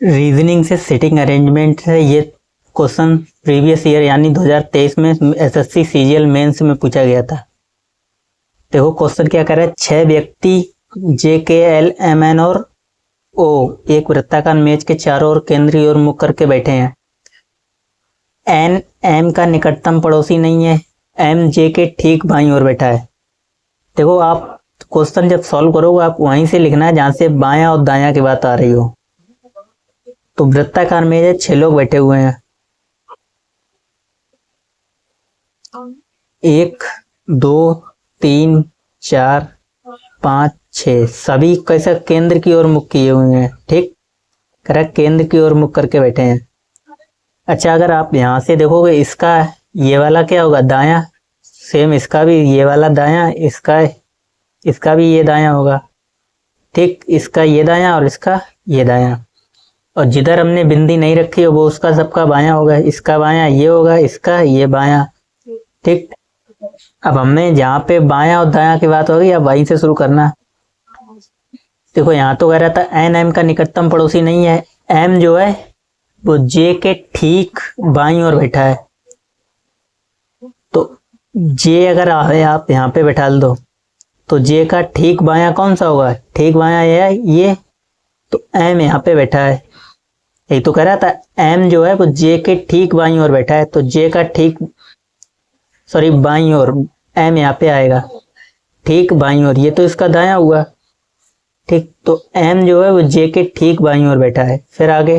Reasoning से sitting arrangement से ये क्वेश्चन प्रीवियस ईयर यानी 2023 में एसएससी सीजीएल मेंस में पूछा गया था। देखो क्वेश्चन क्या कर रहा है, 6 व्यक्ति जे के एल एम एन और ओ एक वृत्ताकार मेज के चारों ओर केंद्र की ओर मुख करके बैठे हैं। एन एम का निकटतम पड़ोसी नहीं है, एम जे के ठीक बाईं ओर बैठा है। देखो आप क्वेश्चन जब सॉल्व करोगे आप वहीं से लिखना है जहां से बायां और दायां की बात आ रही हो। तो वृत्ताकार मेज है, 6 लोग बैठे हुए हैं, 1 2 3 4 5 6 सभी कैसे केंद्र की ओर मुख किए हुए हैं। ठीक, करेक्ट, केंद्र की ओर मुख करके बैठे हैं। अच्छा, अगर आप यहां से देखोगे इसका ये वाला क्या होगा, दायां, सेम इसका भी ये वाला दायां, इसका भी ये दायां होगा। ठीक, इसका ये दायां और इसका ये दायां, और जिधर हमने बिंदी नहीं रखी है वो उसका सबका बायां होगा, इसका बायां ये होगा, इसका ये बायां। ठीक, अब हमने जहाँ पे बायां और दायां की बात होगी अब वहीं से शुरू करना। देखो यहाँ तो कह रहा था एन एम का निकटतम पड़ोसी नहीं है, एम जो है वो जे के ठीक बाईं ओर बैठा है। तो जे अगर आप यहाँ पे बैठा दो तो जे का ठीक बायां कौन सा होगा, ठीक बायां ये, तो एम यहाँ पे बैठा है। यही तो कह रहा था, एम जो है वो जे के ठीक बाईं ओर बैठा है, तो जे का ठीक बाईं ओर, एम यहाँ पे आएगा ठीक बाईं ओर, ये तो इसका दायां हुआ। ठीक, तो एम जो है वो जे के ठीक बाईं ओर बैठा है। फिर आगे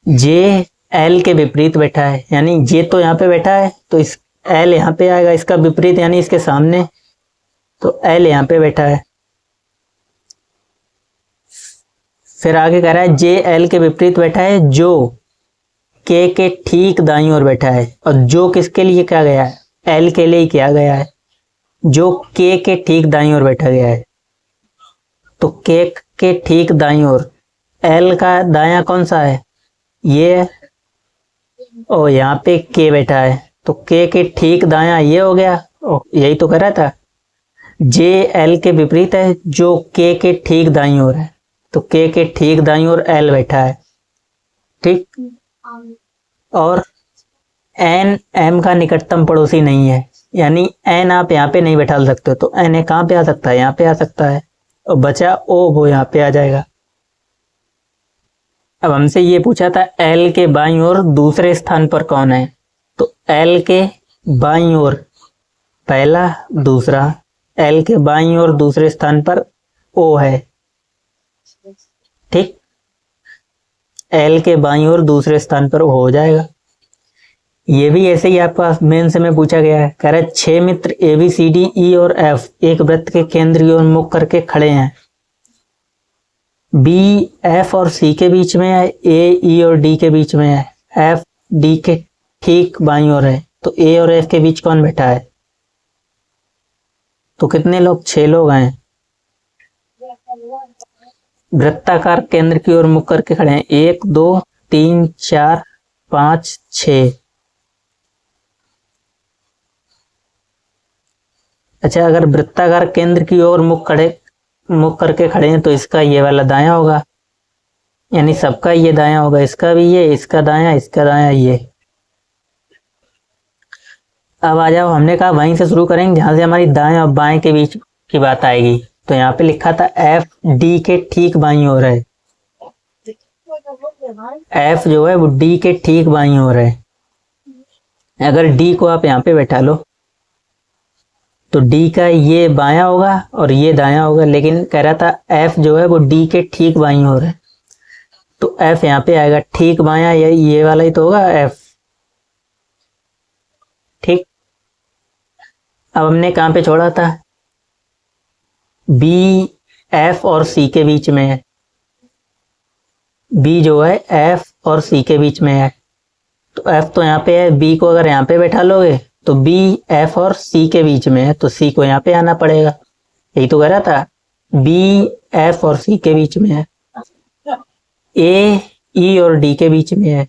जे एल के विपरीत बैठा है, यानी जे तो यहाँ पे बैठा है तो इस एल यहाँ पे आएगा, इसका विपरीत यानी इसके सामने, तो एल यहाँ पे बैठा है। फिर आगे कह रहा है जे एल के विपरीत बैठा है जो के ठीक दाईं ओर बैठा है, और जो किसके लिए क्या गया है, एल के लिए क्या गया है, जो के ठीक दाईं ओर बैठा गया है। तो के ठीक दाईं ओर, एल का दायां कौन सा है, ये, और यहाँ पे के बैठा है, तो के ठीक दायां ये हो गया। यही तो कह रहा था, जे एल के विपरीत है जो के ठीक दाईं ओर है, तो के ठीक दाईं ओर एल बैठा है। ठीक, और एन एम का निकटतम पड़ोसी नहीं है, यानी एन आप यहाँ पे नहीं बैठा सकते, तो एन कहाँ पे आ सकता है, यहाँ पे आ सकता है, और बचा ओ वो यहाँ पे आ जाएगा। अब हमसे ये पूछा था एल के बाईं ओर दूसरे स्थान पर कौन है, तो एल के बाईं ओर पहला दूसरा, एल के बाईं ओर दूसरे स्थान पर ओ है। ठीक, एल के बाईं ओर दूसरे स्थान पर ओ हो जाएगा। ये भी ऐसे ही आपका मेंस में पूछा गया है, कह रहे 6 मित्र A B C D E और एफ एक वृत्त के केंद्र की ओर मुख करके खड़े हैं। बी एफ और सी के बीच में है, ए ई और डी के बीच में है, एफ डी के ठीक बाईं ओर है, तो ए और एफ के बीच कौन बैठा है, तो कितने लोग, 6 लोग हैं। वृत्ताकार केंद्र की ओर मुख करके खड़े हैं, 1 2 3 4 5 6। अच्छा, अगर वृत्ताकार केंद्र की ओर मुख करके खड़े हैं तो इसका ये वाला दायां होगा, यानी सबका ये दायां होगा, इसका भी ये, इसका दायां ये। अब आ जाओ, हमने कहा वहीं से शुरू करेंगे जहां से हमारी दाएं और बाएं के बीच की बात आएगी। तो यहाँ पे लिखा था एफ डी के ठीक बाईं ओर है, एफ जो है वो डी के ठीक बाईं ओर है। अगर डी को आप यहाँ पे बैठा लो तो डी का ये बायां होगा और ये दायां होगा, लेकिन कह रहा था एफ जो है वो डी के ठीक बाईं ओर है, तो एफ यहाँ पे आएगा ठीक बायां, ये वाला ही तो होगा एफ। ठीक, अब हमने कहाँ पे छोड़ा था, बी एफ और सी के बीच में है, बी जो है एफ और सी के बीच में है, तो एफ तो यहाँ पे है, बी को अगर यहाँ पे बैठा लोगे तो बी एफ और सी के बीच में है, तो सी को यहाँ पे आना पड़ेगा। यही तो कह रहा था, बी एफ और सी के बीच में है, ए ई और डी के बीच में है,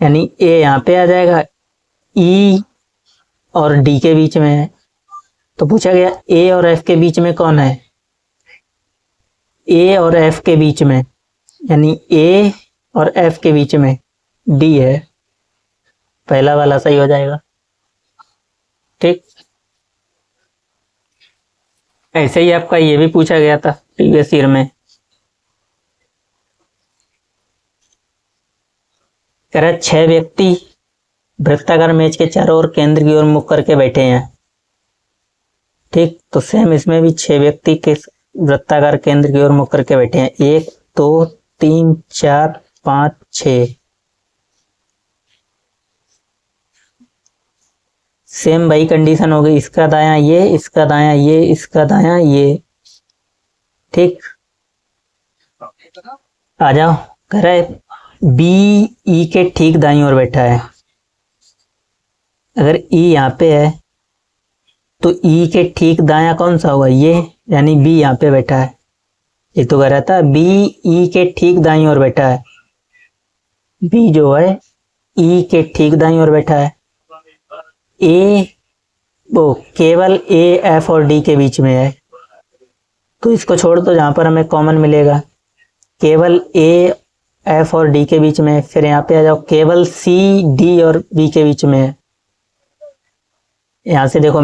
यानी ए यहाँ पे आ जाएगा, ई और डी के बीच में है। तो पूछा गया ए और एफ के बीच में कौन है, ए और एफ के बीच में, यानी ए और एफ के बीच में डी है, पहला वाला सही हो जाएगा। ठीक, ऐसे ही आपका ये भी पूछा गया था प्रीवियस ईयर में। कह रहा 6 व्यक्ति वृत्ताकार मेज के चारों ओर केंद्र की ओर मुख करके बैठे हैं। ठीक, तो सेम इसमें भी 6 व्यक्ति के वृत्ताकार केंद्र की ओर मुख करके बैठे हैं। 1 2 3 4 5 6। सेम वही कंडीशन हो गई, इसका दायां ये, इसका दायां ये, इसका दायां ये। ठीक, आ जाओ। कह रहा है बी ई के ठीक दाईं ओर बैठा है। अगर ई यहाँ पे है तो ई के ठीक दायां कौन सा होगा, ये, यानी बी यहाँ पे बैठा है। ये तो कह रहा था बी ई के ठीक दाईं ओर बैठा है। बी जो है ई के ठीक दाईं ओर बैठा है। ए वो केवल ए एफ और डी के बीच में है, तो इसको छोड़ दो, जहां पर हमें कॉमन मिलेगा केवल ए एफ और डी के बीच में है। फिर यहाँ पे आ जाओ, केवल सी डी और बी के बीच में है। यहां से देखो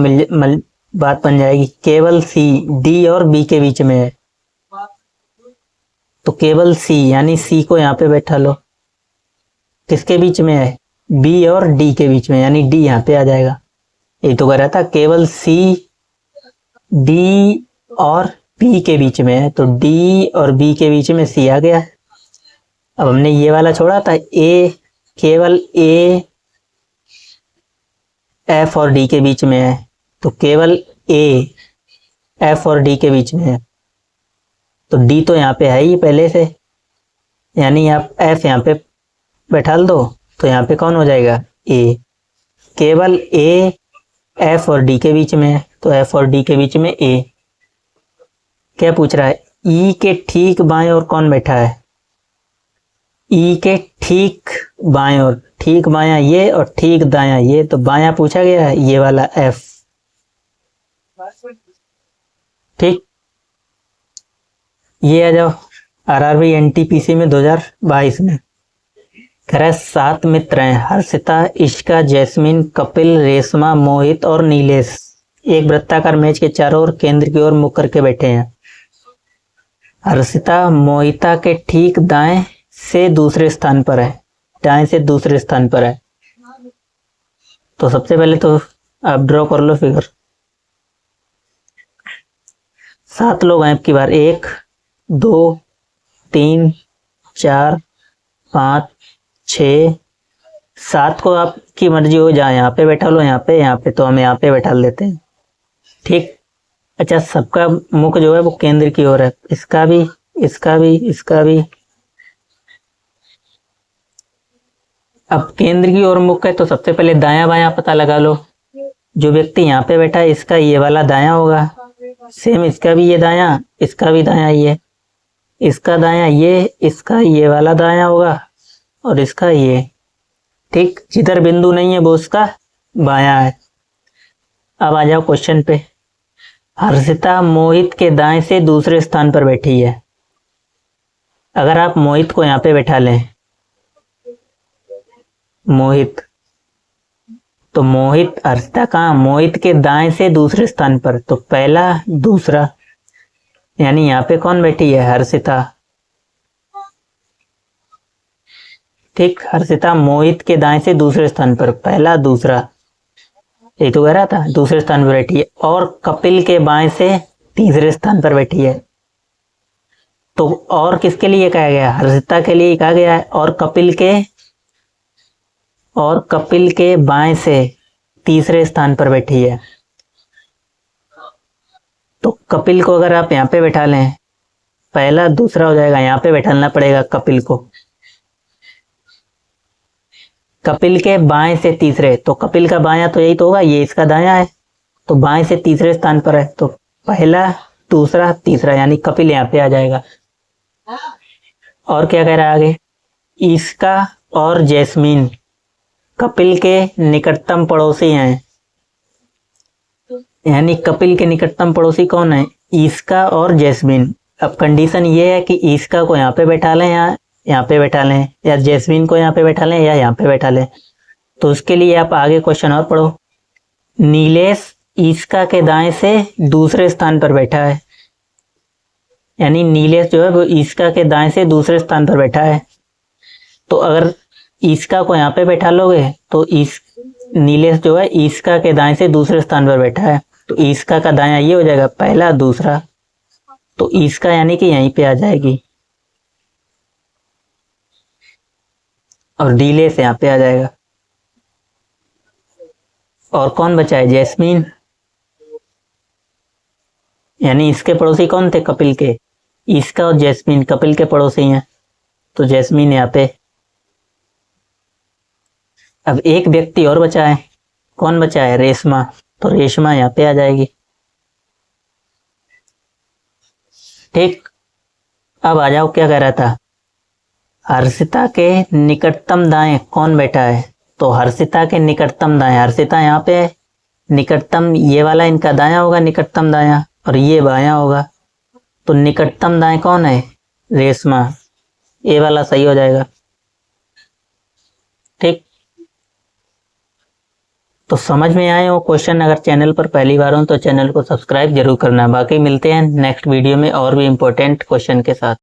बात बन जाएगी, केवल सी डी और बी के बीच में है, तो केवल सी यानी सी को यहाँ पे बैठा लो। किसके बीच में है, बी और डी के बीच में, यानी डी यहाँ पे आ जाएगा। ये तो कह रहा था केवल सी डी और बी के बीच में है, तो डी और बी के बीच में सी आ गया। अब हमने ये वाला छोड़ा था, ए केवल ए एफ और डी के बीच में है, तो केवल ए एफ और डी के बीच में है, तो डी तो यहाँ पे है ही पहले से, यानी आप एफ यहाँ पे बैठा दो, तो यहाँ पे कौन हो जाएगा, ए। केवल ए एफ और डी के बीच में है, तो एफ और डी के बीच में ए। क्या पूछ रहा है, ई के ठीक बाएं और कौन बैठा है, ई के ठीक बाएं और, ठीक बायां ये और ठीक दायां ये, तो बायां पूछा गया है, ये वाला एफ। ठीक, ये आ जाओ आरआरबी एनटीपीसी में 2022 में। कह रहा है 7 मित्र हैं, हर्षिता, इश्का, जैस्मिन, कपिल, रेशमा, मोहित और नीलेश एक वृत्ताकार मेज के चारों ओर केंद्र की ओर मुख करके बैठे हैं। हर्षिता मोहिता के ठीक दाएं से दूसरे स्थान पर है, दाएं से दूसरे स्थान पर है। तो सबसे पहले तो आप ड्रॉ कर लो फिगर। 7 लोग हैं आपकी बार, 1 2 3 4 5 6 7 को आपकी मर्जी हो, जहाँ यहाँ पे बैठा लो, यहाँ पे, तो हम यहाँ पे बैठा लेते हैं। ठीक, अच्छा, सबका मुख जो है वो केंद्र की ओर है, इसका भी, इसका भी, इसका भी। अब केंद्र की ओर मुख है, तो सबसे पहले दायां बायां पता लगा लो। जो व्यक्ति यहाँ पे बैठा है इसका ये वाला दायां होगा, सेम इसका भी ये दायां, इसका भी दायां ये, इसका दायां ये, इसका ये वाला दायां होगा और इसका ये। ठीक, जिधर बिंदु नहीं है वो उसका बायां है। अब आ जाओ क्वेश्चन पे। हर्षिता मोहित के दाएं से दूसरे स्थान पर बैठी है। अगर आप मोहित को यहाँ पे बैठा लें, मोहित, तो मोहित, हर्षिता कहाँ, मोहित के दाएं से दूसरे स्थान पर, तो पहला दूसरा, यानी यहाँ पे कौन बैठी है, हर्षिता। ठीक, हर्षिता मोहित के दाएं से दूसरे स्थान पर, पहला दूसरा, ये तो कह रहा था दूसरे स्थान पर बैठी है। और कपिल के बाएं से तीसरे स्थान पर बैठी है। तो और किसके लिए कहा गया, हर्षिता के लिए कहा गया है। और कपिल के बाएं से तीसरे स्थान पर बैठी है। तो कपिल को अगर आप यहाँ पे बैठा लें, पहला दूसरा हो जाएगा, यहाँ पे बैठाना पड़ेगा कपिल को। कपिल के बाएं से तीसरे, तो कपिल का बायां तो यही तो होगा, ये इसका दायां है, तो बाएं से तीसरे स्थान पर है, तो पहला दूसरा तीसरा, यानी कपिल यहाँ पे आ जाएगा। और क्या कह रहा है आगे, इसका और जैस्मीन कपिल के निकटतम पड़ोसी हैं, यानी कपिल के निकटतम पड़ोसी कौन है, इसका और जैस्मीन। अब कंडीशन ये है कि ईस्का को यहाँ पे बैठा लें या यहाँ पे बैठा लें, या जैस्मीन को यहाँ पे बैठा लें या यहाँ पे बैठा लें। तो उसके लिए आप आगे क्वेश्चन और पढ़ो। नीलेश ईस्का के दाएं से दूसरे स्थान पर बैठा है, यानी नीलेश जो है वो ईस्का के दाएं से दूसरे स्थान पर बैठा है। तो अगर ईस्का को यहाँ पे बैठा लोगे तो नीलेश जो है ईस्का के दाएं से दूसरे स्थान पर बैठा है, तो ईस्का का दायां ये हो जाएगा पहला दूसरा, तो ईस्का यानी कि यहीं पे आ जाएगी और नीलेश यहाँ पे आ जाएगा। और कौन बचा है? जैस्मीन, यानी इसके पड़ोसी कौन थे? कपिल के। ईस्का और जैस्मीन कपिल के पड़ोसी हैं, तो जैस्मीन यहाँ पे। अब एक व्यक्ति और बचा है, कौन बचा है? रेशमा, तो रेशमा यहाँ पे आ जाएगी। ठीक, अब आ जाओ, क्या कह रहा था? हर्षिता के निकटतम दाएं कौन बैठा है? तो हर्षिता के निकटतम दाएं, हर्षिता यहाँ पे है, निकटतम ये वाला इनका दायां होगा, निकटतम दायां, और ये बायां होगा। तो निकटतम दाएं कौन है? रेशमा, ये वाला सही हो जाएगा। ठीक, तो समझ में आए हो क्वेश्चन? अगर चैनल पर पहली बार हो तो चैनल को सब्सक्राइब जरूर करना। बाकी मिलते हैं नेक्स्ट वीडियो में और भी इम्पोर्टेंट क्वेश्चन के साथ।